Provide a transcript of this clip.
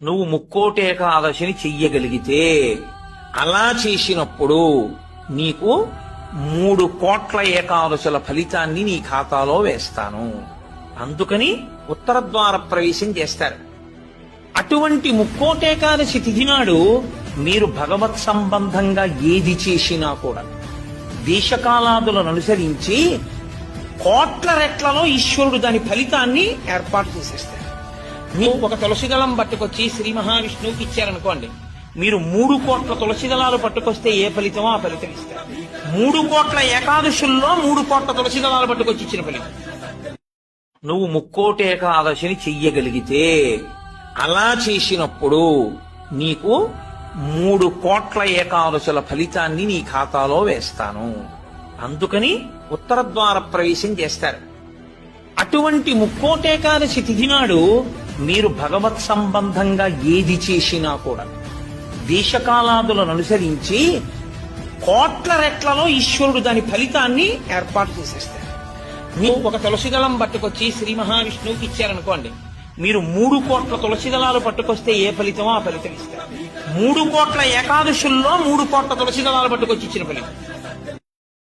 నువ్వు ముక్కోటి ఏకాదశిని చెయ్యగలిగితే అలా చేసినప్పుడు నీకు 3 కోట్ల ఏకాదశుల ఫలితాన్ని నీ ఖాతాలో వేస్తాను. అందుకని ఉత్తర ద్వార ప్రవేశం చేస్తారు. అటువంటి ముక్కోటేకాదశి తిథి నాడు మీరు భగవత్ సంబంధంగా ఏది చేసినా కూడా దేశకాలాదులను అనుసరించి కోట్ల రెట్లలో ఈశ్వరుడు దాని ఫలితాన్ని ఏర్పాటు చేసేస్తాడు. మీరు ఒక తులసి దళం పట్టుకొచ్చి శ్రీ మహావిష్ణువుకి ఇచ్చారనుకోండి, మీరు 3 కోట్ల తులసి దళాలు పట్టుకొస్తే ఏ ఫలితమో ఆ ఫలితం ఇస్తారు. 3 కోట్ల ఏకాదశుల్లో 3 కోట్ల తులసి దళాలు పట్టుకొచ్చి ఇచ్చిన ఫలితం. నువ్వు ముక్కోటి ఏకాదశిని చెయ్యగలిగితే అలా చేసినప్పుడు నీకు 3 కోట్ల ఏకాదశుల ఫలితాన్ని నీ ఖాతాలో వేస్తాను. అందుకని ఉత్తర ద్వార ప్రవేశం చేస్తారు. అటువంటి ముక్కోటేకాదశి తిథి నాడు మీరు భగవత్ సంబంధంగా ఏది చేసినా కూడా దేశకాలాదులను అనుసరించి కోట్ల రెట్లలో ఈశ్వరుడు దాని ఫలితాన్ని ఏర్పాటు చేసేస్తాడు. మీరు ఒక తులసి దళం పట్టుకొచ్చి శ్రీ మహావిష్ణువుకి ఇచ్చారనుకోండి, మీరు 3 కోట్ల తులసి దళాలు పట్టుకొస్తే ఏ ఫలితమో ఆ ఫలితం ఇస్తారు. 3 కోట్ల ఏకాదశుల్లో 3 కోట్ల తులసి దళాలు పట్టుకొచ్చి ఇచ్చిన ఫలితం.